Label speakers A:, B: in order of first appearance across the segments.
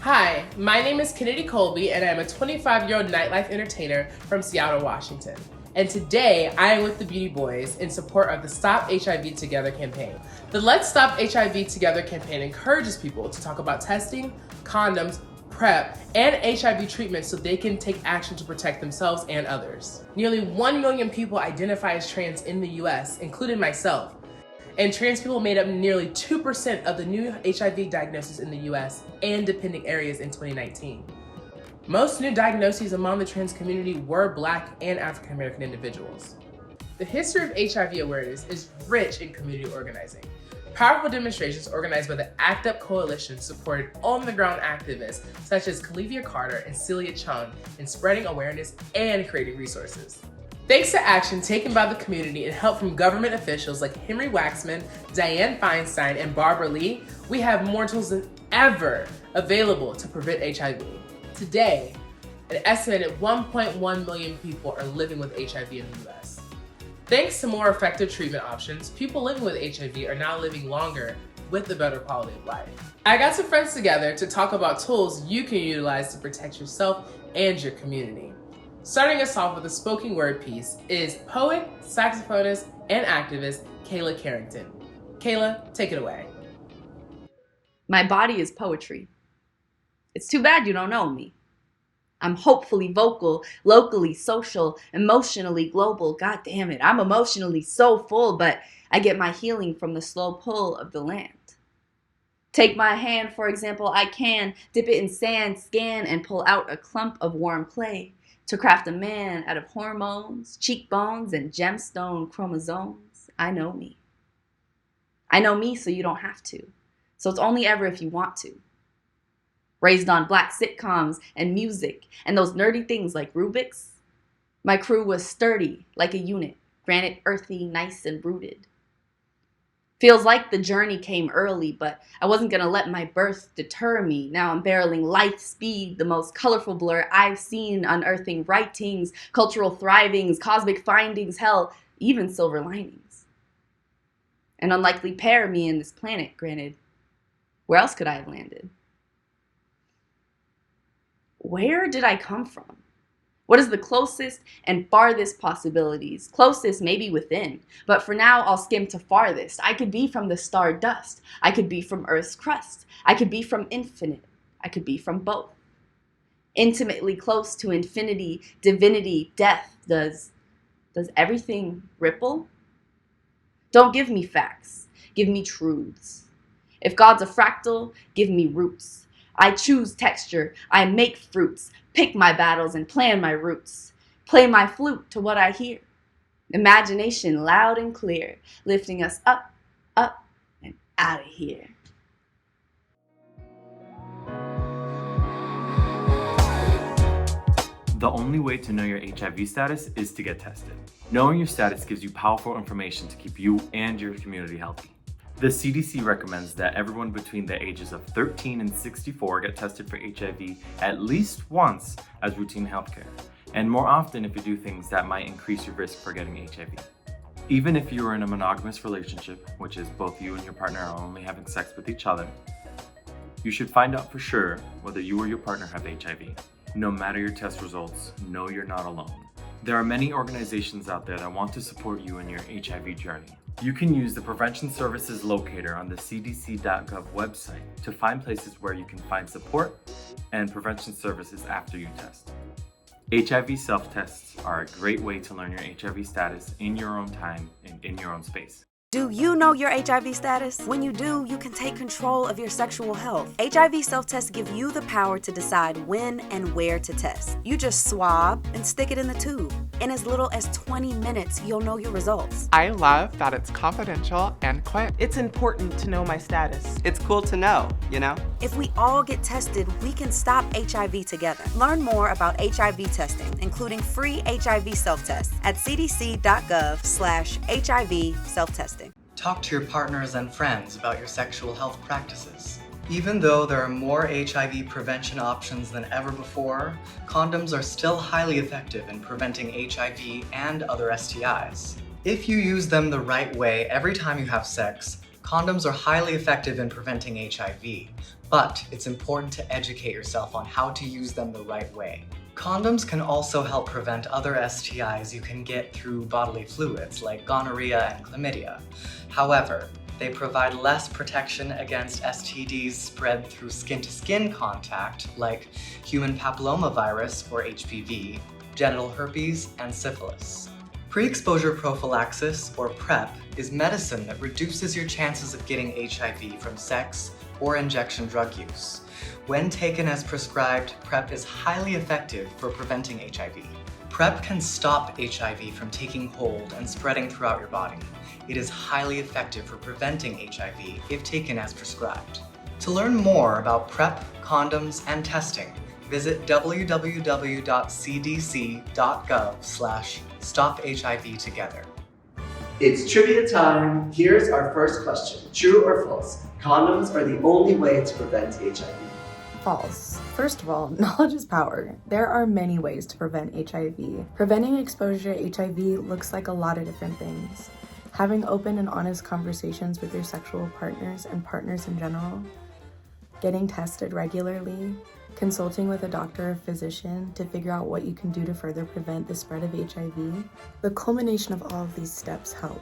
A: Hi, my name is Kennedy Colby, and I'm a 25-year-old nightlife entertainer from Seattle, Washington. And today, I am with the Beauty Boys in support of the Stop HIV Together campaign. The Let's Stop HIV Together campaign encourages people to talk about testing, condoms, PrEP, and HIV treatment so they can take action to protect themselves and others. Nearly 1 million people identify as trans in the US, including myself. And trans people made up nearly 2% of the new HIV diagnoses in the US and dependent areas in 2019. Most new diagnoses among the trans community were Black and African American individuals. The history of HIV awareness is rich in community organizing. Powerful demonstrations organized by the ACT UP Coalition supported on-the-ground activists such as Calivia Carter and Celia Chung in spreading awareness and creating resources. Thanks to action taken by the community and help from government officials like Henry Waxman, Dianne Feinstein, and Barbara Lee, we have more tools than ever available to prevent HIV. Today, an estimated 1.1 million people are living with HIV in the US. Thanks to more effective treatment options, people living with HIV are now living longer with a better quality of life. I got some friends together to talk about tools you can utilize to protect yourself and your community. Starting us off with a spoken word piece is poet, saxophonist, and activist Kayla Carrington. Kayla, take it away.
B: My body is poetry. It's too bad you don't know me. I'm hopefully vocal, locally, social, emotionally global. God damn it, I'm emotionally so full, but I get my healing from the slow pull of the land. Take my hand, for example, I can dip it in sand, scan, and pull out a clump of warm clay to craft a man out of hormones, cheekbones, and gemstone chromosomes. I know me. I know me so you don't have to. So it's only ever if you want to. Raised on Black sitcoms and music and those nerdy things like Rubik's, my crew was sturdy like a unit, granite earthy, nice and rooted. Feels like the journey came early, but I wasn't gonna let my birth deter me. Now I'm barreling light speed, the most colorful blur I've seen, unearthing writings, cultural thrivings, cosmic findings, hell, even silver linings. An unlikely pair, me and this planet, granted. Where else could I have landed? Where did I come from? What is the closest and farthest possibilities? Closest maybe within, but for now I'll skim to farthest. I could be from the star dust. I could be from Earth's crust. I could be from infinite. I could be from both. Intimately close to infinity, divinity, death. Does everything ripple? Don't give me facts. Give me truths. If God's a fractal, give me roots. I choose texture, I make fruits, pick my battles and plan my routes. Play my flute to what I hear. Imagination loud and clear, lifting us up, up, and out of here.
C: The only way to know your HIV status is to get tested. Knowing your status gives you powerful information to keep you and your community healthy. The CDC recommends that everyone between the ages of 13 and 64 get tested for HIV at least once as routine healthcare, and more often if you do things that might increase your risk for getting HIV. Even if you are in a monogamous relationship, which is both you and your partner are only having sex with each other, you should find out for sure whether you or your partner have HIV. No matter your test results, know you're not alone. There are many organizations out there that want to support you in your HIV journey. You can use the Prevention Services Locator on the cdc.gov website to find places where you can find support and prevention services after you test. HIV self-tests are a great way to learn your HIV status in your own time and in your own space.
D: Do you know your HIV status? When you do, you can take control of your sexual health. HIV self-tests give you the power to decide when and where to test. You just swab and stick it in the tube. In as little as 20 minutes, you'll know your results.
E: I love that it's confidential and quick.
F: It's important to know my status. It's cool to know, you know?
D: If we all get tested, we can stop HIV together. Learn more about HIV testing, including free HIV self-tests at cdc.gov/HIV self-testing.
G: Talk to your partners and friends about your sexual health practices. Even though there are more HIV prevention options than ever before, condoms are still highly effective in preventing HIV and other STIs. If you use them the right way every time you have sex, condoms are highly effective in preventing HIV, but it's important to educate yourself on how to use them the right way. Condoms can also help prevent other STIs you can get through bodily fluids like gonorrhea and chlamydia. However, they provide less protection against STDs spread through skin-to-skin contact like human papillomavirus or HPV, genital herpes, and syphilis. Pre-exposure prophylaxis, or PrEP, is medicine that reduces your chances of getting HIV from sex or injection drug use. When taken as prescribed, PrEP is highly effective for preventing HIV. PrEP can stop HIV from taking hold and spreading throughout your body. It is highly effective for preventing HIV if taken as prescribed. To learn more about PrEP, condoms, and testing, visit www.cdc.gov/StopHIVTogether.
H: It's trivia time. Here's our first question. True or false? Condoms are the only way to prevent HIV.
I: False. First of all, knowledge is power. There are many ways to prevent HIV. Preventing exposure to HIV looks like a lot of different things. Having open and honest conversations with your sexual partners and partners in general, getting tested regularly, consulting with a doctor or physician to figure out what you can do to further prevent the spread of HIV. The culmination of all of these steps help.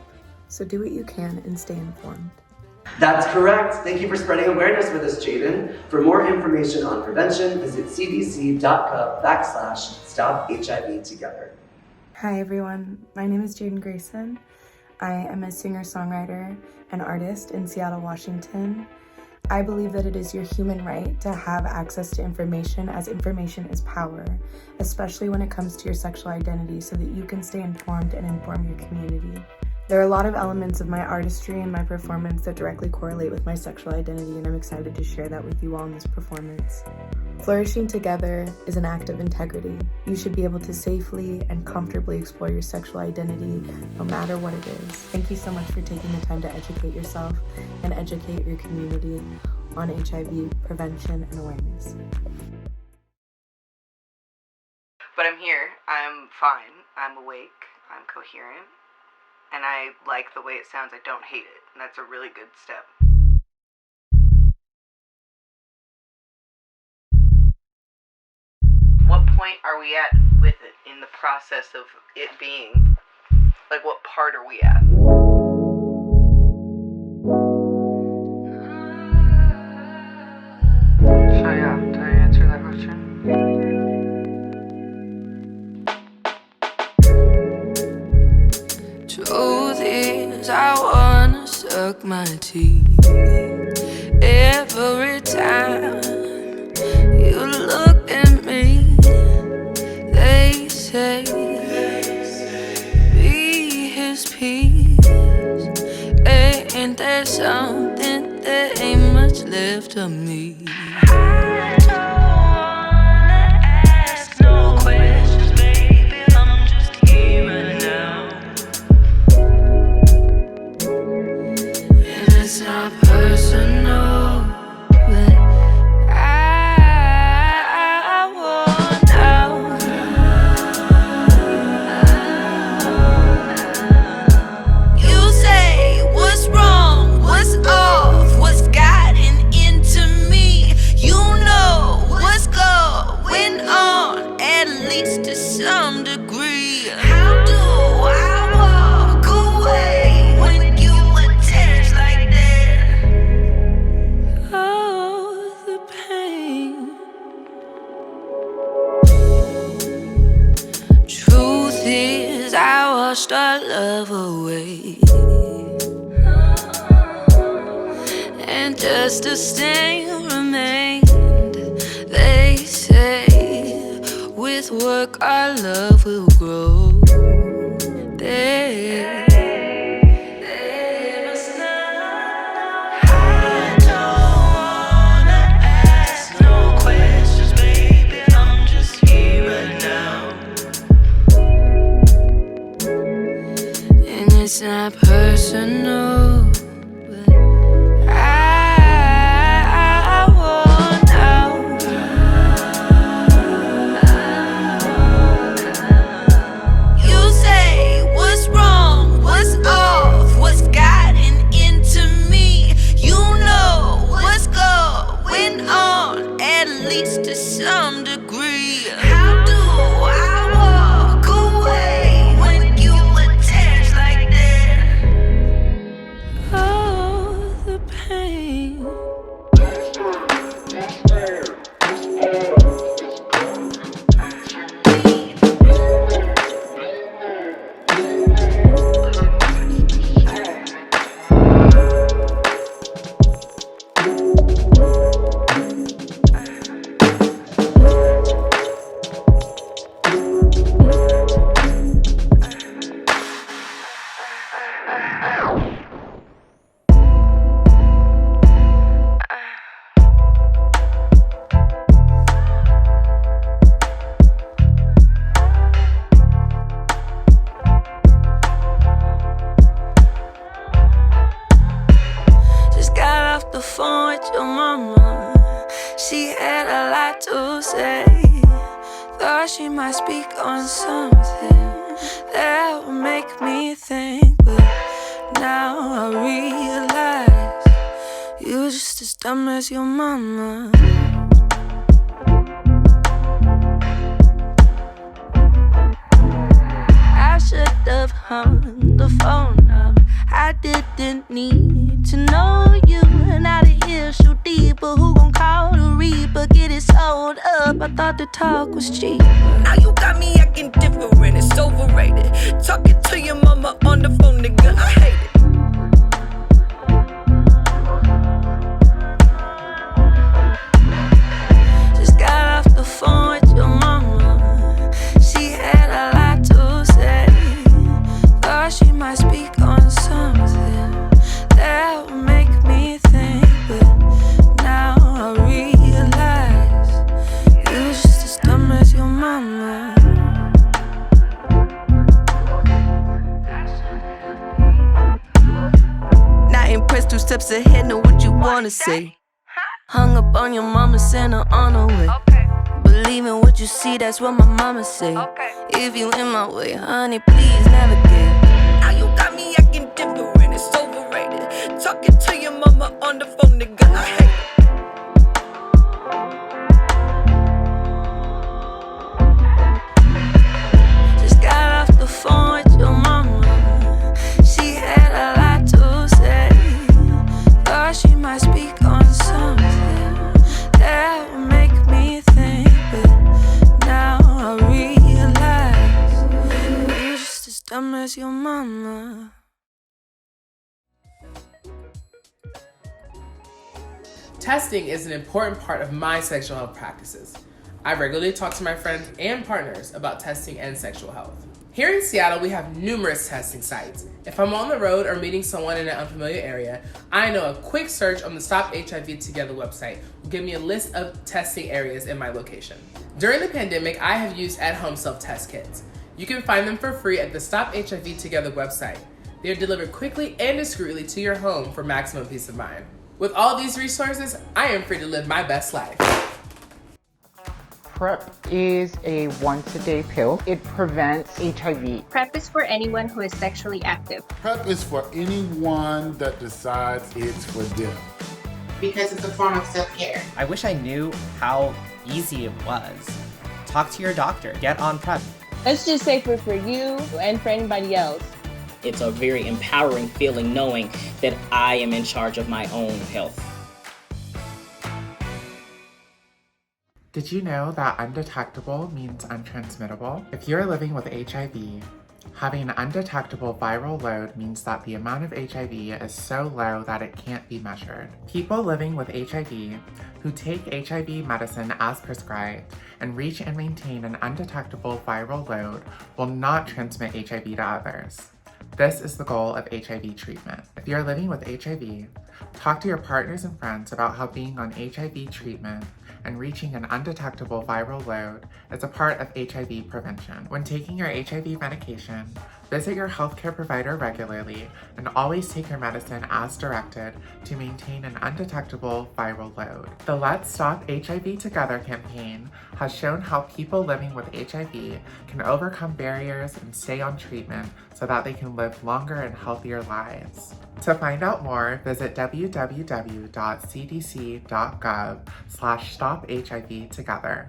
I: So do what you can and stay informed.
H: That's correct. Thank you for spreading awareness with us, Jaden. For more information on prevention, visit cdc.gov/StopHIVTogether.
I: Hi everyone, my name is Jaden Grayson. I am a singer-songwriter and artist in Seattle, Washington. I believe that it is your human right to have access to information, as information is power, especially when it comes to your sexual identity, so that you can stay informed and inform your community. There are a lot of elements of my artistry and my performance that directly correlate with my sexual identity, and I'm excited to share that with you all in this performance. Flourishing Together is an act of integrity. You should be able to safely and comfortably explore your sexual identity no matter what it is. Thank you so much for taking the time to educate yourself and educate your community on HIV prevention and awareness.
J: But I'm here, I'm fine, I'm awake, I'm coherent, and I like the way it sounds. I don't hate it, and that's a really good step. What point are we at with it in the process of it being? Like, what part are we at? So yeah, did I answer that question?
K: Truth is, I wanna suck my teeth every time you look at me. They say, be his peace. Ain't there something, there ain't much left of me. I don't wanna ask no questions, baby, I'm just here right now. And it's not personal, but I want out. You say, what's wrong, what's off, what's gotten into me? You know what's going on, at least to some degree. How do I walk away when you attach like that? Oh, the pain. Truth is, I washed our love away, and just a stain remained. They say, with work our love will grow. They must know. I don't wanna ask no questions, baby, I'm just here right now. And it's not personal, but I She had a lot to say. Thought she might speak on something that would make me think, but now I realize you're just as dumb as your mama. I should have hung the phone up. I didn't need to know you. Now the issue deeper. Who gon' call the reaper? Get it sold up. I thought the talk was cheap. Now you got me acting different. It's overrated. Talking to your mama on the phone, nigga. I hate it. Just got off the phone with your mama. She had a lot to say. Thought she might speak on something that would make me think, but now I realize you're just as dumb as your mama. Not impressed, 2 steps ahead, know what you wanna say. Hung up on your mama, sent her on her way. Believe in what you see, that's what my mama say. If you in my way, honey, please navigate. Now you got me acting different, it's overrated. Talking to your mama on the phone, nigga, I hate it. Just got off the phone with your mama. She had a lot to say. Thought she might speak on something that would make me think, but now I realize you're just as dumb as your mama.
A: Testing is an important part of my sexual health practices. I regularly talk to my friends and partners about testing and sexual health. Here in Seattle, we have numerous testing sites. If I'm on the road or meeting someone in an unfamiliar area, I know a quick search on the StopHIVTogether website will give me a list of testing areas in my location. During the pandemic, I have used at-home self-test kits. You can find them for free at the StopHIVTogether website. They are delivered quickly and discreetly to your home for maximum peace of mind. With all these resources, I am free to live my best life.
E: PrEP is a once-a-day pill. It prevents HIV.
L: PrEP is for anyone who is sexually active.
M: PrEP is for anyone that decides it's for them.
N: Because it's a form of self-care.
O: I wish I knew how easy it was. Talk to your doctor. Get on PrEP.
P: It's just safer for you and for anybody else.
Q: It's a very empowering feeling knowing that I am in charge of my own health.
E: Did you know that undetectable means untransmittable? If you're living with HIV, having an undetectable viral load means that the amount of HIV is so low that it can't be measured. People living with HIV who take HIV medicine as prescribed and reach and maintain an undetectable viral load will not transmit HIV to others. This is the goal of HIV treatment. If you're living with HIV, talk to your partners and friends about how being on HIV treatment and reaching an undetectable viral load is a part of HIV prevention. When taking your HIV medication, visit your healthcare provider regularly and always take your medicine as directed to maintain an undetectable viral load. The Let's Stop HIV Together campaign has shown how people living with HIV can overcome barriers and stay on treatment so that they can live longer and healthier lives. To find out more, visit www.cdc.gov/StopHIVTogether.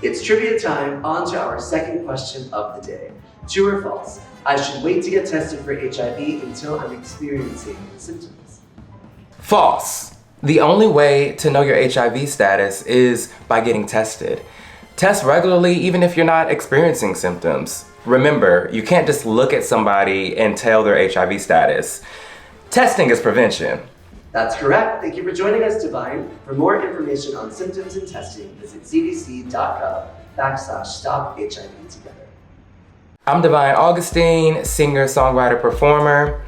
H: It's trivia time. On to our second question of the day. True or false? I should wait to get tested for HIV until I'm experiencing symptoms.
F: False. The only way to know your HIV status is by getting tested. Test regularly even if you're not experiencing symptoms. Remember, you can't just look at somebody and tell their HIV status. Testing is prevention.
H: That's correct. Thank you for joining us, Divine. For more information on symptoms and testing, visit cdc.gov/StopHIVTogether.
F: I'm Divine Augustine, singer, songwriter, performer.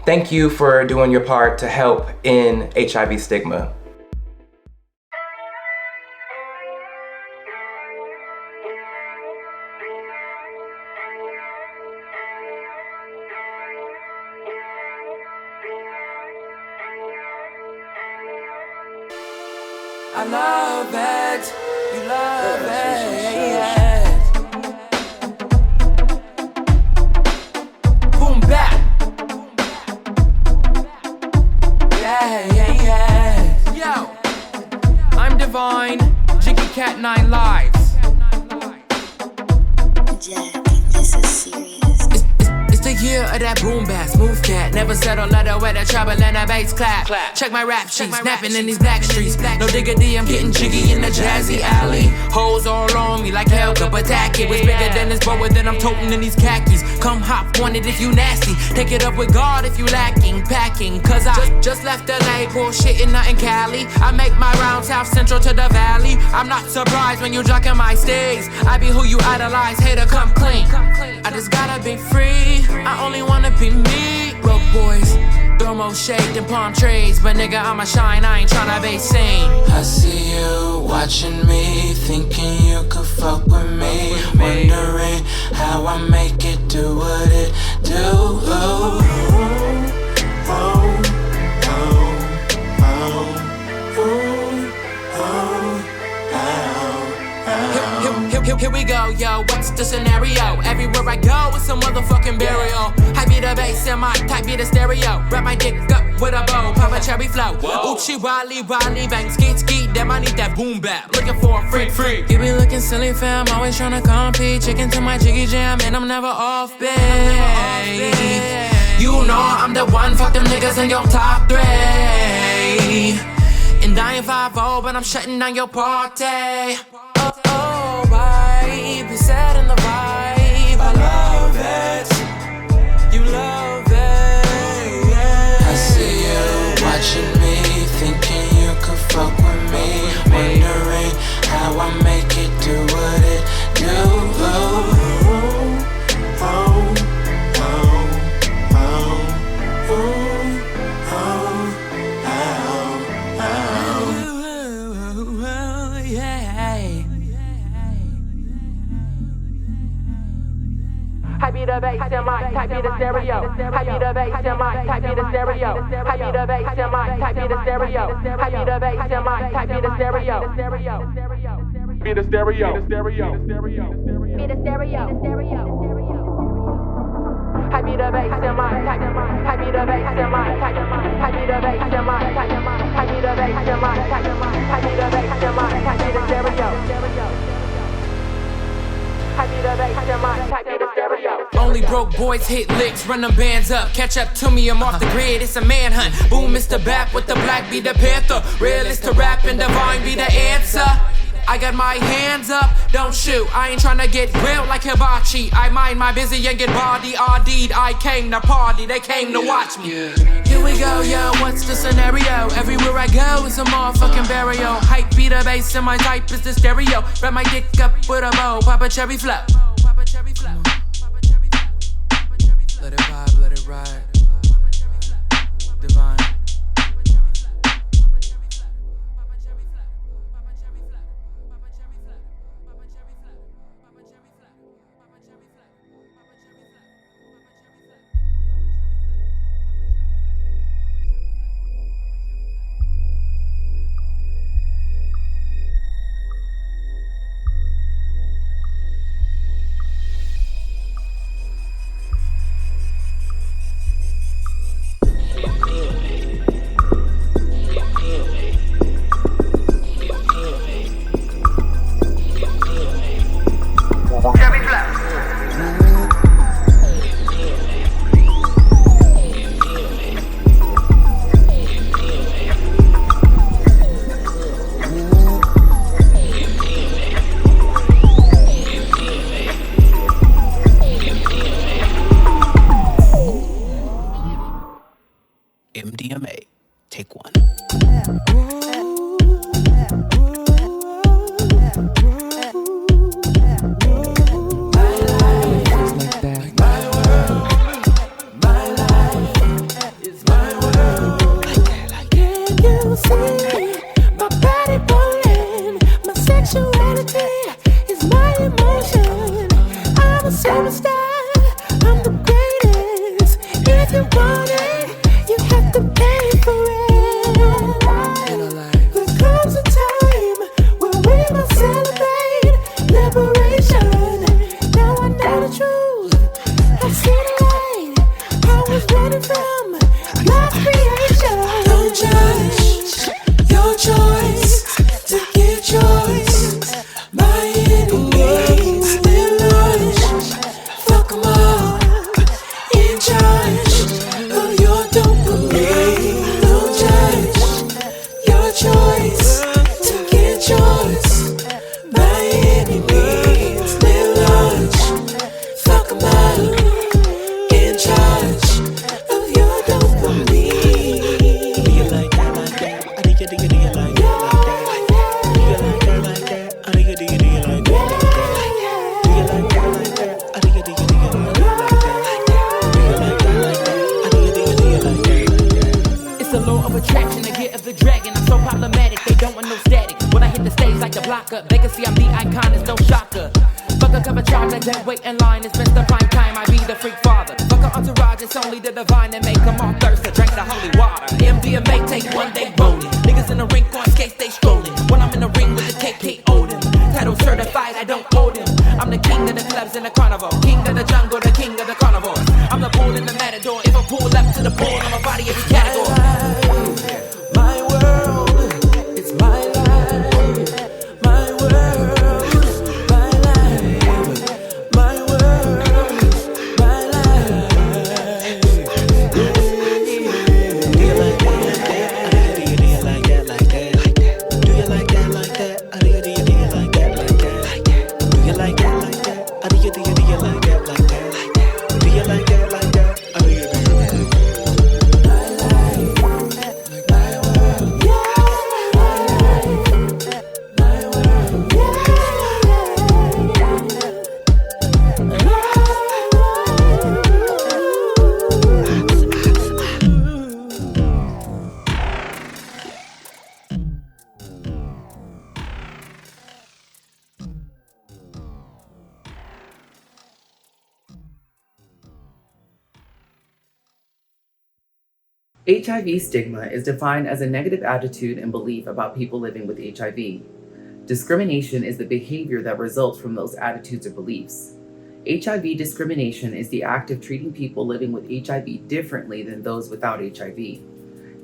F: Thank you for doing your part to help end HIV stigma.
R: I love it. You love it. Boom bap. Yeah. Yo, I'm Divine, Jiggy Cat 9 Lives.
S: Jack, this is serious.
R: It's the year of that boom bap, smooth cat. Never settle, let her wear the trouble and a bass clap. Check my rap sheet, snapping in these black streets. No diggity, I'm getting jiggy in the jazzy alley. Hoes all on me like Helga, but tacky. Was bigger than this boy, then I'm toting in these khakis. Come hop on it if you nasty. Take it up with God if you lacking. Packing, cause I just left LA, bullshitting out in Cali. I make my rounds South Central to the Valley. I'm not surprised when you jockin' my stage. I be who you idolize, hater come clean. I just gotta be free. I only wanna be me. Broke boys, throw more shade than palm trees. But nigga, I'ma shine, I ain't tryna be seen. I see you watching me, thinking you could fuck with me. Wondering how I make it do what it do. Here we go, yo, what's the scenario? Everywhere I go, it's a motherfucking burial. I be the bass and my type be the stereo. Wrap my dick up with a bow, pop a cherry flow. Oochie, wally, bang, skeet, damn, I need that boom bap. Looking for a freak. You be looking silly, fam, always tryna compete. Chicken to my jiggy jam, and I'm never off base. You know I'm the one, fuck them niggas in your top 3. And I ain't 5-0, but I'm shutting down your party. Oh, vibe, be sad in the vibe. I love it, you love it, yeah. I see you watching me, thinking you could fuck with me. Wondering how I make it do what it do. I be the bass and my type be the stereo. I be the bass and my type be the stereo. I be the bass and my type be the stereo. I be the bass and my type be the stereo. Be the stereo. Be the stereo. Be the stereo. I be the bass and my type. I be the bass and my type. I be the bass and my type. I be the bass and my type. I be the bass and my type be the stereo. Only broke boys hit licks, run them bands up. Catch up to me, I'm off the grid, it's a manhunt. Boom, Mr. Bap with the black be the panther. Realist to rap and divine be the answer. I got my hands up, don't shoot. I ain't tryna get grilled like hibachi. I mind my busy and get body RD'd. I came to party, they came to watch me. Here we go, yo, what's the scenario? Everywhere I go, it's a motherfucking burial. Hype be the bass and my type is the stereo. Wrap my dick up with a bow, pop a cherry flow. Let it vibe, let it ride. Divine.
T: MDMA, take one.
R: There comes a time like a blocker. They can see I'm the icon, it's no shocker. Fuck a cup of chocolate, dead wait in line. It's Mr. Prime Time, I be the freak father. Fuck a entourage, it's only the divine that make them all thirst to drink the holy water. MDMA take one day rolling. Niggas in the ring on skates, they strolling. When I'm in the ring with the KK Odin. Title certified, I don't owe them. I'm the king of the clubs in the carnival. King of the jungle, the king of the carnivore. I'm the bull in the matador. If I pull up to the bull, I'm a body every category.
K: My world, it's my life. My world, my life. My world, my life. Do you like that? Do you like that like that? Do you like that like that? Do you like that like that? Do you like that like that? Do you like that like that? Do you like that like that? Do you like that like that?
F: HIV stigma is defined as a negative attitude and belief about people living with HIV. Discrimination is the behavior that results from those attitudes or beliefs. HIV discrimination is the act of treating people living with HIV differently than those without HIV.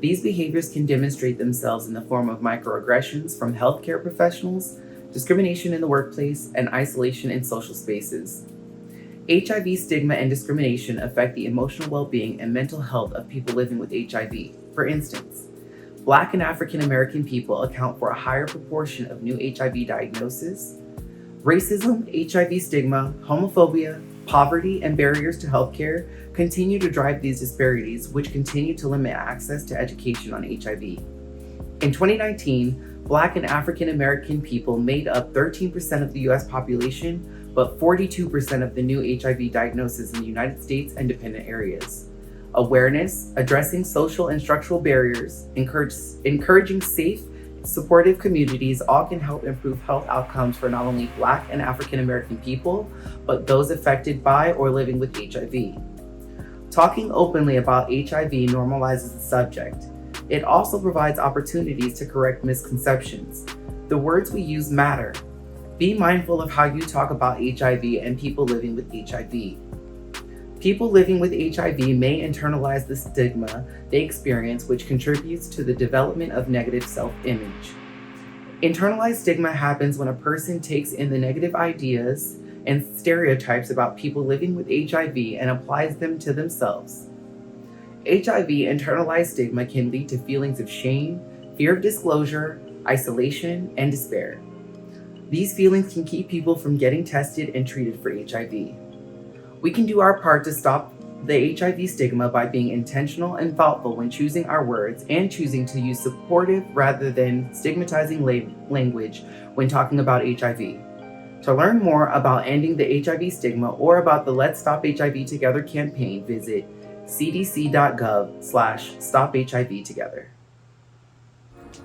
F: These behaviors can demonstrate themselves in the form of microaggressions from healthcare professionals, discrimination in the workplace, and isolation in social spaces. HIV stigma and discrimination affect the emotional well-being and mental health of people living with HIV. For instance, Black and African American people account for a higher proportion of new HIV diagnoses. Racism, HIV stigma, homophobia, poverty, and barriers to healthcare continue to drive these disparities, which continue to limit access to education on HIV. In 2019, Black and African American people made up 13% of the US population, but 42% of the new HIV diagnoses in the United States and dependent areas. Awareness, addressing social and structural barriers, encouraging safe, supportive communities all can help improve health outcomes for not only Black and African American people, but those affected by or living with HIV. Talking openly about HIV normalizes the subject. It also provides opportunities to correct misconceptions. The words we use matter. Be mindful of how you talk about HIV and people living with HIV. People living with HIV may internalize the stigma they experience, which contributes to the development of negative self-image. Internalized stigma happens when a person takes in the negative ideas and stereotypes about people living with HIV and applies them to themselves. HIV internalized stigma can lead to feelings of shame, fear of disclosure, isolation, and despair. These feelings can keep people from getting tested and treated for HIV. We can do our part to stop the HIV stigma by being intentional and thoughtful when choosing our words and choosing to use supportive rather than stigmatizing language when talking about HIV. To learn more about ending the HIV stigma or about the Let's Stop HIV Together campaign, visit cdc.gov/StopHIVTogether.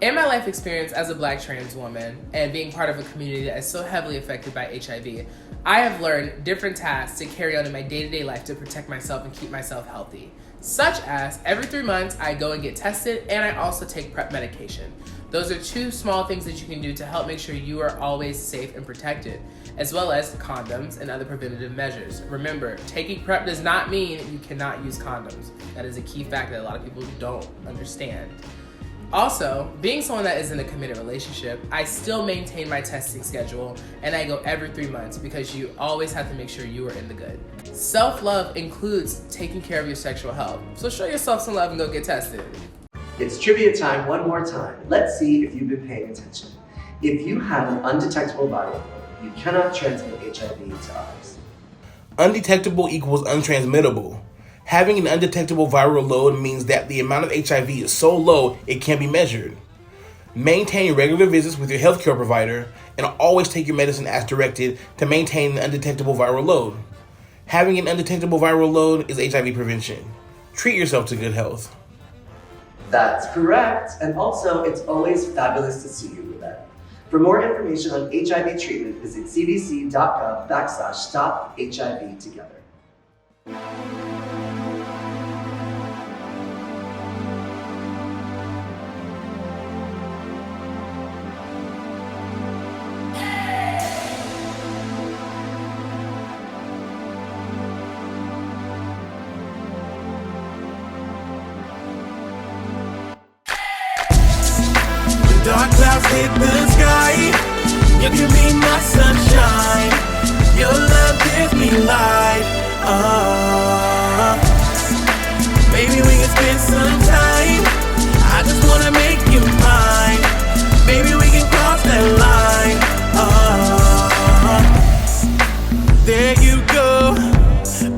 A: In my life experience as a Black trans woman and being part of a community that is so heavily affected by HIV, I have learned different tasks to carry on in my day-to-day life to protect myself and keep myself healthy. Such as, every 3 months, I go and get tested, and I also take PrEP medication. Those are 2 small things that you can do to help make sure you are always safe and protected, as well as condoms and other preventative measures. Remember, taking PrEP does not mean you cannot use condoms. That is a key fact that a lot of people don't understand. Also, being someone that is in a committed relationship, I still maintain my testing schedule and I go every 3 months because you always have to make sure you are in the good. Self-love includes taking care of your sexual health. So show yourself some love and go get tested.
H: It's trivia time one more time. Let's see if you've been paying attention. If you have an undetectable viral load, you cannot transmit HIV to others.
T: Undetectable equals untransmittable. Having an undetectable viral load means that the amount of HIV is so low it can't be measured. Maintain regular visits with your healthcare provider and always take your medicine as directed to maintain an undetectable viral load. Having an undetectable viral load is HIV prevention. Treat yourself to good health.
H: That's correct. And also, it's always fabulous to see you, Rebecca. For more information on HIV treatment, visit cdc.gov/StopHIVTogether.
R: Dark clouds hit the sky. You can be my sunshine. Your love gives me light. Baby, we can spend some time. I just wanna make you mine. Baby, we can cross that line. There you go.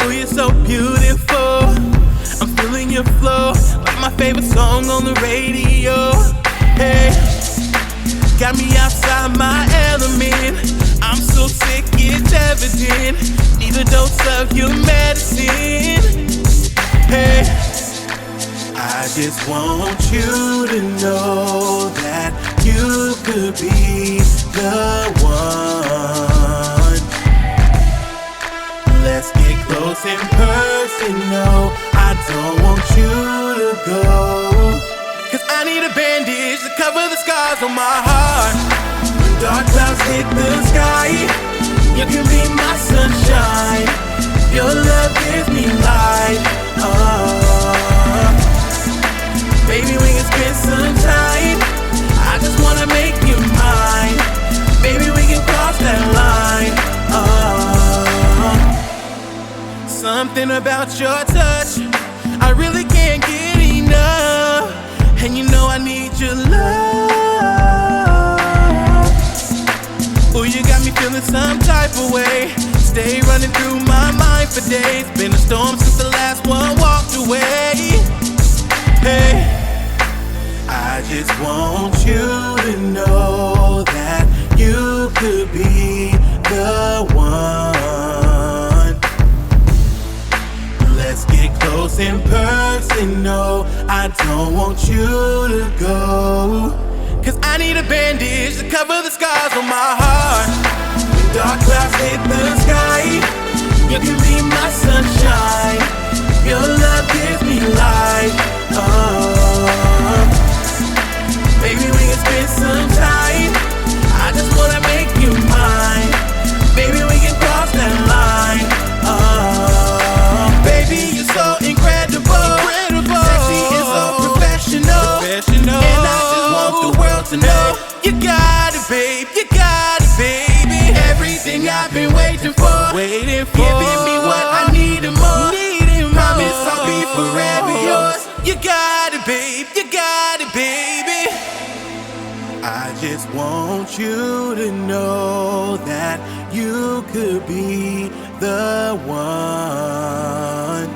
R: Oh, you're so beautiful. I'm feeling your flow, like my favorite song on the radio. Hey, got me outside my element. I'm so sick, it's evident. Need a dose of your medicine. Hey, I just want you to know that you could be the one. Let's get close in person, no, I don't want you to go. Cause I need a bandage to cover the scars on my heart. When dark clouds hit the sky, you can be my sunshine. Your love gives me light. Baby, we can spend some time. I just wanna make you mine. Baby, we can cross that line. Something about your touch, I really can't get enough. And you know I need your love. Oh, you got me feeling some type of way. Stay running through my mind for days. Been a storm since the last one walked away. Hey, I just want you to know that you could be the one. Let's get close in person, no, I don't want you to go. Cause I need a bandage to cover the scars on my heart. When dark clouds hit the sky, you can be my sunshine. Your love gives me light. Baby, we can spend some time. I just wanna make you mine. Baby, we can cross that line. Baby, you're so incredible. Sexy and so professional. And I just want the world to know. You got it, babe. You got it, baby. Everything I've been waiting for. Giving me what I need and more. Promise I'll be forever yours. You got it, babe. You got it, baby. I just want you to know that you could be the one.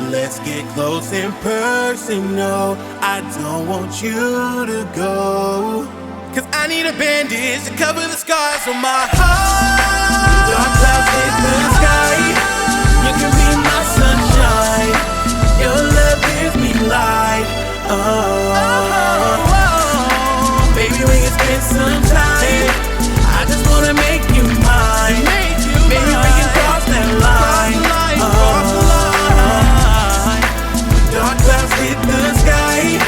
R: Let's get close in person, no, I don't want you to go. Cause I need a bandage to cover the scars on my heart. Dark clouds hit the sky, you can be my sunshine. Your love gives me light. Baby, we can spend some time. I just wanna make you mine. Baby, we can cross that line. Dark clouds hit the sky,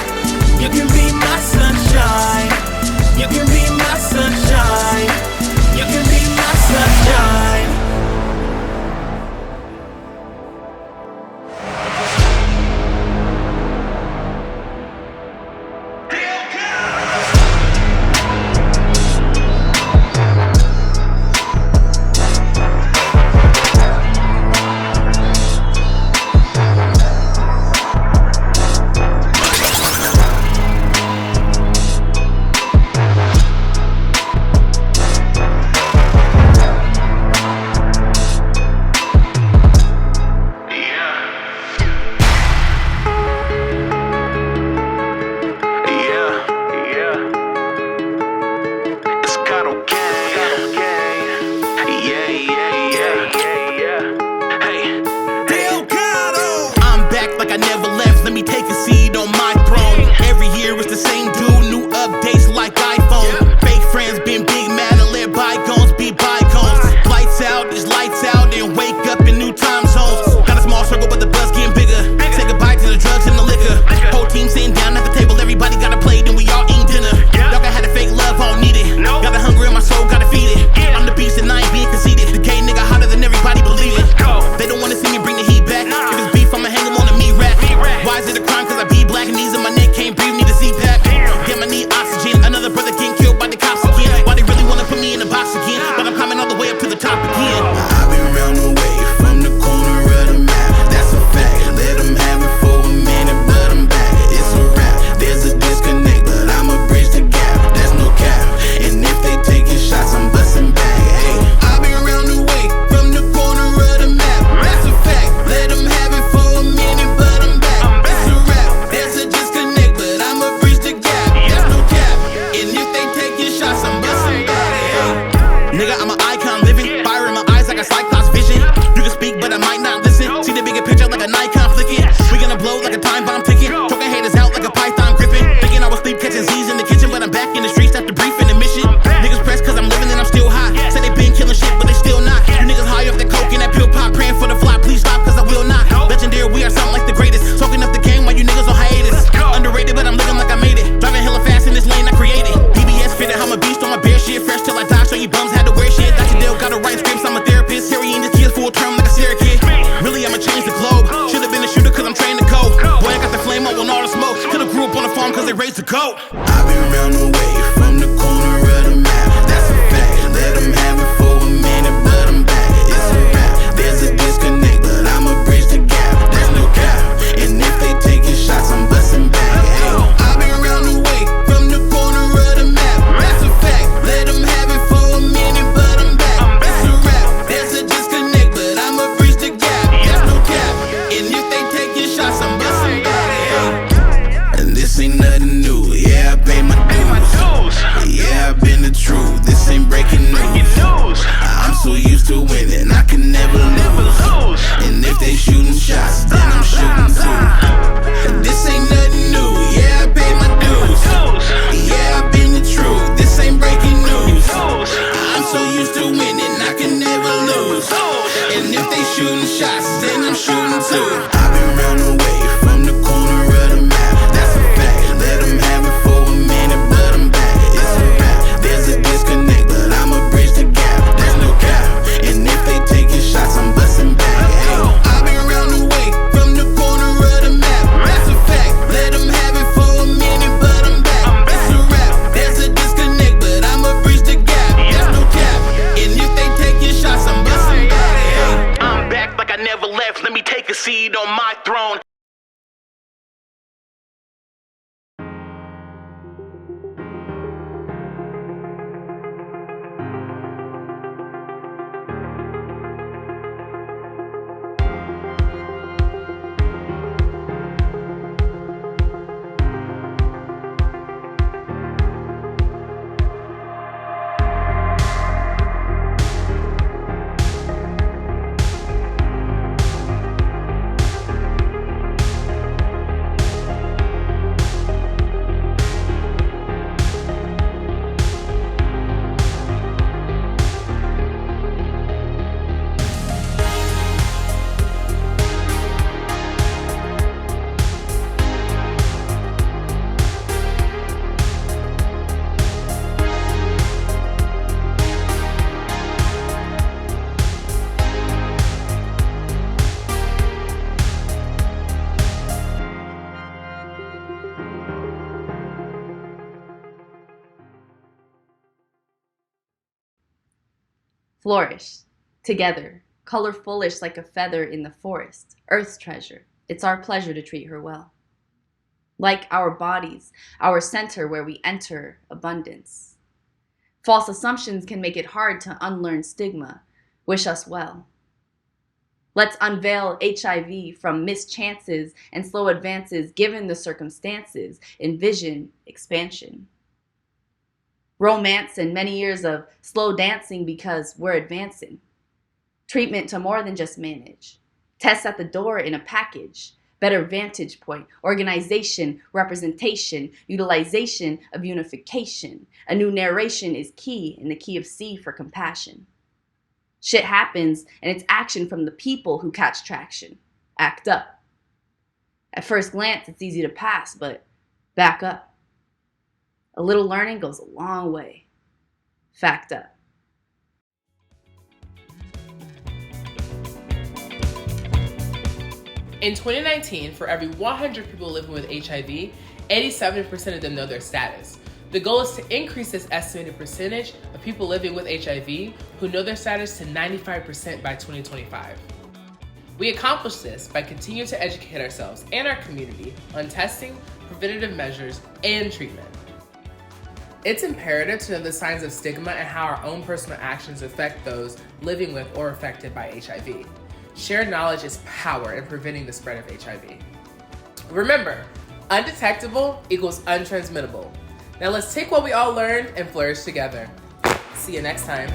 R: you can be my sunshine. You can be my sunshine. You can be my sunshine. the GOAT. I've been round the way from the corner of the map. That's a fact. Let them have it for a minute, but I'm back. It's a wrap. There's a disconnect, but I'ma bridge the gap. There's no cap. And if they taking shots, I'm busting back. Hey, I've been round the way from the corner of the map. That's a fact. Let them have it for a minute, but I'm back. It's a wrap. There's a disconnect, but I'ma bridge the gap. There's no cap. And if they taking shots, I'm busting back. Hey. And this ain't nothing new. Yeah, I pay my dues. Yeah, I've been the truth. This ain't breaking news. I'm so used to winning, I can never lose. And if they shooting shots, then I'm shooting too. And this ain't nothing new. Yeah, I pay my dues. Yeah, I've been the truth. This ain't breaking news. I'm so used to winning, I can never lose. And if they shooting shots, then I'm shooting too. I've been round the way from the corner of the map. That's a fact. Let them have it for a minute, but I'm back. It's a wrap. There's a disconnect, but I'ma bridge the gap. There's no cap. And if they taking shots, I'm busting back. Hey, I've been round the way from the corner of the map. That's a fact. Let them have it for a minute, but I'm back. It's a wrap. There's a disconnect, but I'ma bridge the gap. There's no cap. And if they taking shots, I'm busting back. Hey, I'm back like I never left. Let me take a seat on my throne.
B: Flourish together, colorfulish like a feather in the forest, Earth's treasure. It's our pleasure to treat her well. Like our bodies, our center where we enter abundance. False assumptions can make it hard to unlearn stigma. Wish us well. Let's unveil HIV from missed chances and slow advances given the circumstances. Envision expansion. Romance and many years of slow dancing because we're advancing. Treatment to more than just manage. Tests at the door in a package. Better vantage point, organization, representation, utilization of unification. A new narration is key in the key of C for compassion. Shit happens and it's action from the people who catch traction. Act up. At first glance, it's easy to pass, but back up. A little learning goes a long way. Fact up.
A: In 2019, for every 100 people living with HIV, 87% of them know their status. The goal is to increase this estimated percentage of people living with HIV who know their status to 95% by 2025. We accomplish this by continuing to educate ourselves and our community on testing, preventative measures, and treatment. It's imperative to know the signs of stigma and how our own personal actions affect those living with or affected by HIV. Shared knowledge is power in preventing the spread of HIV. Remember, undetectable equals untransmittable. Now let's take what we all learned and flourish together. See you next time.